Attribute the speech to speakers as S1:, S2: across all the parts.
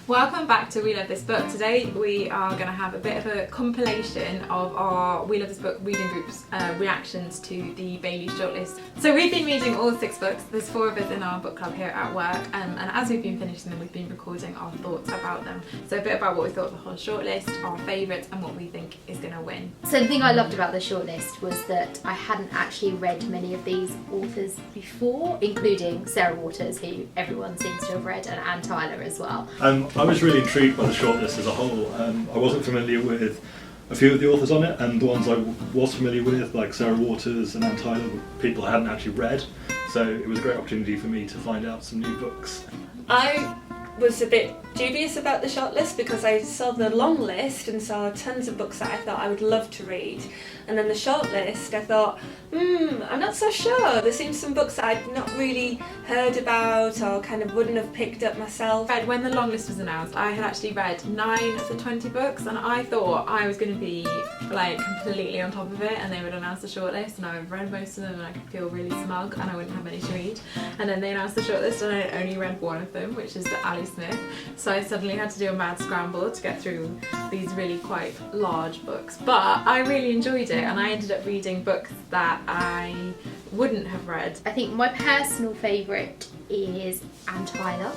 S1: Welcome back to We Love This Book. Today we are going to have a bit of a compilation of our We Love This Book reading group's reactions to the Bailey Shortlist. So we've been reading all 6 books. There's 4 of us in our book club here at work, and as we've been finishing them, we've been recording our thoughts about them. So a bit about what we thought of the whole shortlist, our favourites, and what we think is going to win.
S2: So the thing I loved about the shortlist was that I hadn't actually read many of these authors before, including Sarah Waters, who everyone seems to have read, and Anne Tyler as well.
S3: I was really intrigued by the shortlist as a whole. I wasn't familiar with a few of the authors on it, and the ones I was familiar with, like Sarah Waters and Anne Tyler, were people I hadn't actually read. So it was a great opportunity for me to find out some new books.
S4: I was a bit dubious about the shortlist because I saw the long list and saw tons of books that I thought I would love to read, and then the shortlist I thought, I'm not so sure. There seems some books that I'd not really heard about or kind of wouldn't have picked up myself.
S1: When the long list was announced, I had actually read 9 of the 20 books, and I thought I was going to be like completely on top of it, and they would announce the shortlist, and I've read most of them, and I could feel really smug, and I wouldn't have many to read. And then they announced the shortlist, and I only read one of them, which is the Ali Smith. So I suddenly had to do a mad scramble to get through these really quite large books. But I really enjoyed it, and I ended up reading books that I wouldn't have read.
S2: I think my personal favourite is Anne Tyler,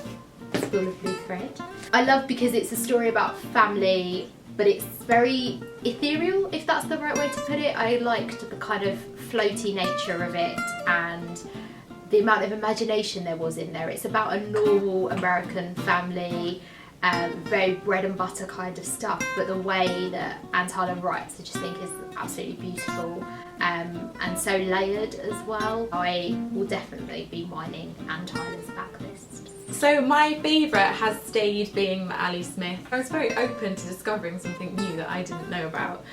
S2: Spool of Blue Thread. I love because it's a story about family, but it's very ethereal, if that's the right way to put it. I liked the kind of floaty nature of it and the amount of imagination there was in there. It's about a normal American family, very bread and butter kind of stuff, but the way that Anne Tyler writes I just think is absolutely beautiful, and so layered as well. I will definitely be mining Anne Tyler's backlist.
S1: So my favourite has stayed being the Ali Smith. I was very open to discovering something new that I didn't know about,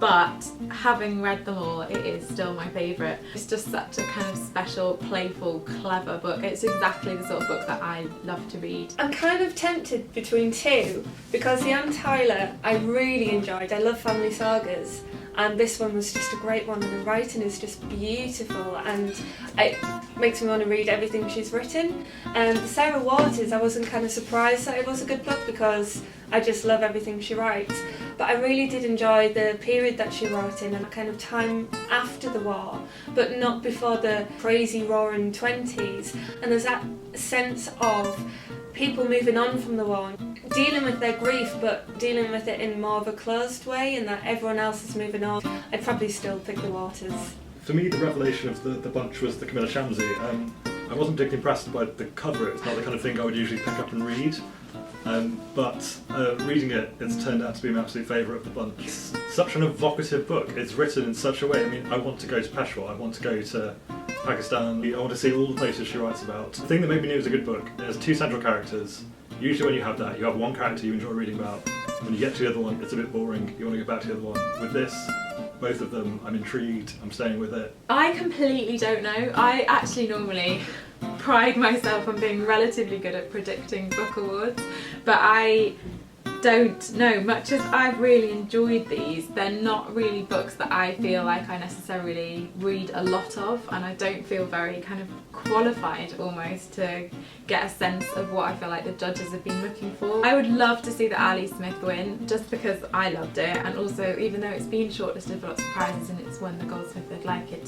S1: but having read them all, it is still my favourite. It's just such a kind of special, playful, clever book. It's exactly the sort of book that I love to read.
S4: I'm kind of tempted between 2 because the Anne Tyler I really enjoyed. I love family sagas, and this one was just a great one, and the writing is just beautiful, and it makes me want to read everything she's written. And Sarah Waters, I wasn't kind of surprised that it was a good book because I just love everything she writes, but I really did enjoy the period that she wrote in, and kind of time after the war, but not before the crazy roaring 20s, and there's that sense of people moving on from the war, dealing with their grief, but dealing with it in more of a closed way, and that everyone else is moving on. I'd probably still pick the Waters.
S3: For me, the revelation of the bunch was the Kamila Shamsie. I wasn't particularly impressed by the cover. It's not the kind of thing I would usually pick up and read. But reading it, it's turned out to be my absolute favourite of the bunch. It's such an evocative book. It's written in such a way. I mean, I want to go to Peshawar, I want to go to Pakistan, I want to see all the places she writes about. The thing that made me know it was a good book, there's 2 central characters. Usually when you have that, you have one character you enjoy reading about. When you get to the other one, it's a bit boring, you want to go back to the other one. With this, both of them, I'm intrigued, I'm staying with it.
S1: I completely don't know. I actually normally pride myself on being relatively good at predicting book awards, but I don't know. Much as I've really enjoyed these, they're not really books that I feel like I necessarily read a lot of, and I don't feel very kind of qualified almost to get a sense of what I feel like the judges have been looking for. I would love to see the Ali Smith win, just because I loved it, and also even though it's been shortlisted for lots of prizes and it's won the Goldsmith, I'd like it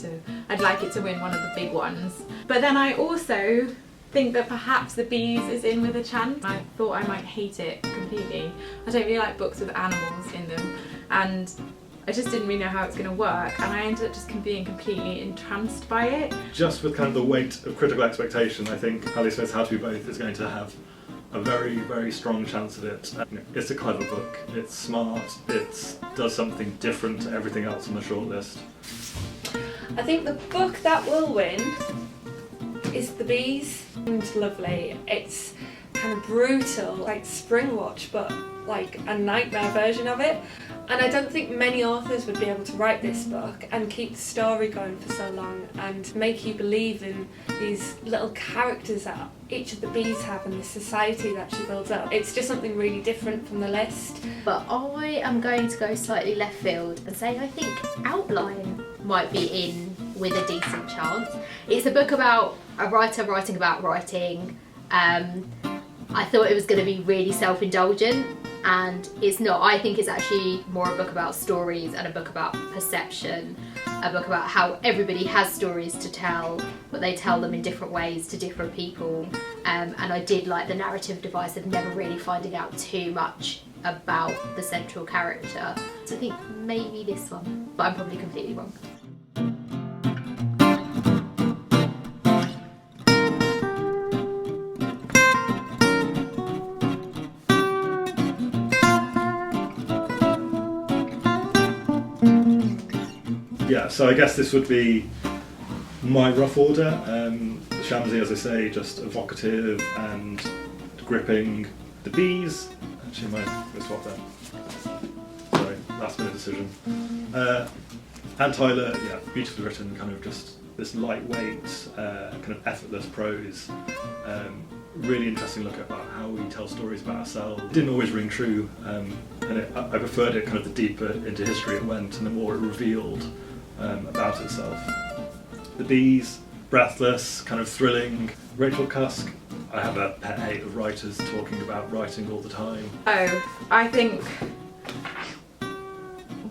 S1: to win one of the big ones. But then I also think that perhaps The Bees is in with a chance. I thought I might hate it completely. I don't really like books with animals in them, and I just didn't really know how it's going to work, and I ended up just being completely entranced by it. Just
S3: with kind of the weight of critical expectation, I think Ali Smith's How to Be Both is going to have a very, very strong chance at it. It's a clever book, it's smart, it does something different to everything else on the shortlist.
S4: I think the book that will win is The Bees. It's lovely. It's kind of brutal, like Springwatch, but like a nightmare version of it. And I don't think many authors would be able to write this book and keep the story going for so long and make you believe in these little characters that each of the bees have and the society that she builds up. It's just something really different from the list.
S2: But I am going to go slightly left field and say I think Outline might be in with a decent chance. It's a book about a writer writing about writing, I thought it was going to be really self-indulgent, and it's not. I think it's actually more a book about stories and a book about perception, a book about how everybody has stories to tell, but they tell them in different ways to different people. And I did like the narrative device of never really finding out too much about the central character. So I think maybe this one, but I'm probably completely wrong.
S3: Yeah, so I guess this would be my rough order. Shamsie, as I say, just evocative and gripping. The bees, actually let's swap that. Sorry, last minute decision. And Tyler, yeah, beautifully written, kind of just this lightweight, kind of effortless prose. Really interesting look at how we tell stories about ourselves. It didn't always ring true, and I preferred it kind of the deeper into history it went and the more it revealed about itself. The bees, breathless, kind of thrilling. Rachel Cusk, I have a pet hate of writers talking about writing all the time.
S1: Oh, I think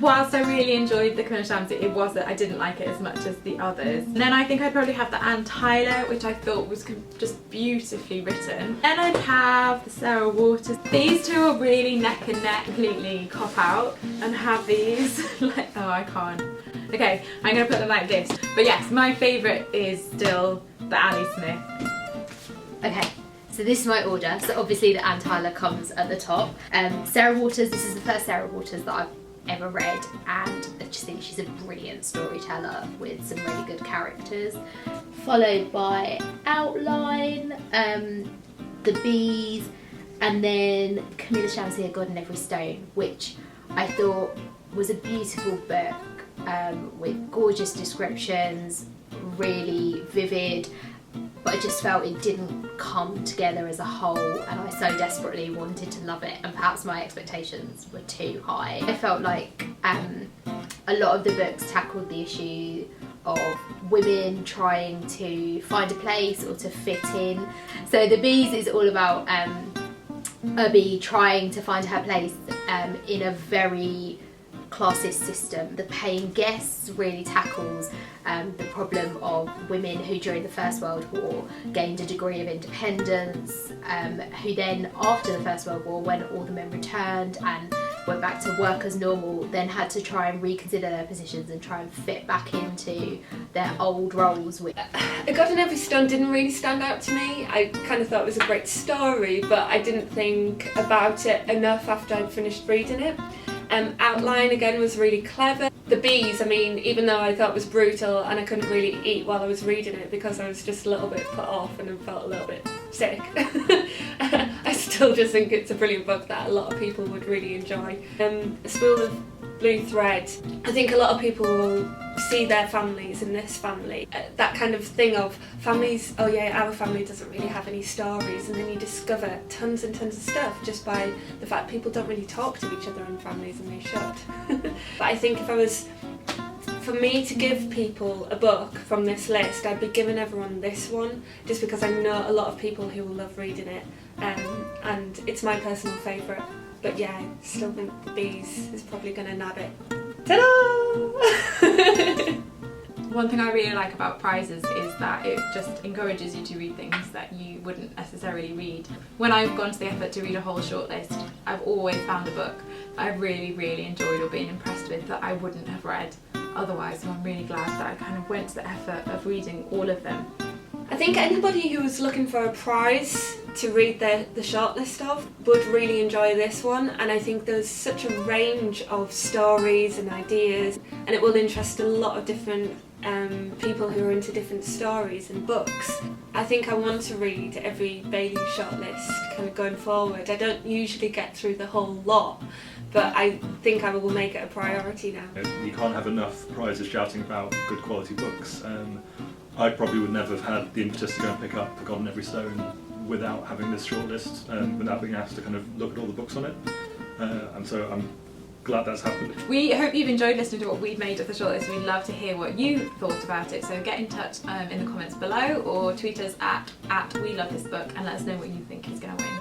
S1: whilst I really enjoyed the Kamila Shamsie, I didn't like it as much as the others. And then I think I'd probably have the Anne Tyler, which I thought was just beautifully written. Then I'd have the Sarah Waters. These two are really neck and neck, completely cop out, and have these like, oh, I can't. Okay, I'm gonna put them like this. But yes, my favourite is still the Ali Smith.
S2: Okay, so this is my order. So obviously the Anne Tyler comes at the top. Sarah Waters, this is the first Sarah Waters that I've ever read, and I just think she's a brilliant storyteller with some really good characters. Followed by Outline, The Bees, and then Kamila Shamsie, A God in Every Stone, which I thought was a beautiful book with gorgeous descriptions, really vivid, but I just felt it didn't come together as a whole, and I so desperately wanted to love it, and perhaps my expectations were too high. I felt like a lot of the books tackled the issue of women trying to find a place or to fit in. So The Bees is all about a bee trying to find her place in a very classist system. The Paying Guests really tackles the problem of women who during the First World War gained a degree of independence, who then after the First World War, when all the men returned and went back to work as normal, then had to try and reconsider their positions and try and fit back into their old roles.
S4: A God in Every Stone didn't really stand out to me. I kind of thought it was a great story, but I didn't think about it enough after I'd finished reading it. Outline again was really clever. The Bees, I mean, even though I thought it was brutal and I couldn't really eat while I was reading it because I was just a little bit put off and felt a little bit sick, I still just think it's a brilliant book that a lot of people would really enjoy. Spool of Blue Thread, I think a lot of people will see their families in this family. That kind of thing of families, oh yeah, our family doesn't really have any stories, and then you discover tons and tons of stuff just by the fact people don't really talk to each other in families, and they should. But I think if I was, for me to give people a book from this list, I'd be giving everyone this one, just because I know a lot of people who will love reading it, and it's my personal favourite. But yeah, I still think The Bees is probably going to nab it. Ta-da!
S1: One thing I really like about prizes is that it just encourages you to read things that you wouldn't necessarily read. When I've gone to the effort to read a whole shortlist, I've always found a book that I've really, really enjoyed or been impressed with that I wouldn't have read otherwise, so I'm really glad that I kind of went to the effort of reading all of them.
S4: I think anybody who was looking for a prize to read the shortlist of would really enjoy this one, and I think there's such a range of stories and ideas, and it will interest a lot of different people who are into different stories and books. I think I want to read every Bailey shortlist kind of going forward. I don't usually get through the whole lot, but I think I will make it a priority now.
S3: You can't have enough prizes shouting about good quality books. I probably would never have had the impetus to go and pick up A God in Every Stone without having this shortlist, without being asked to kind of look at all the books on it. And so I'm glad that's happened.
S1: We hope you've enjoyed listening to what we've made of the shortlist. We'd love to hear what you thought about it, so get in touch in the comments below or tweet us at We Love This Book and let us know what you think is going to win.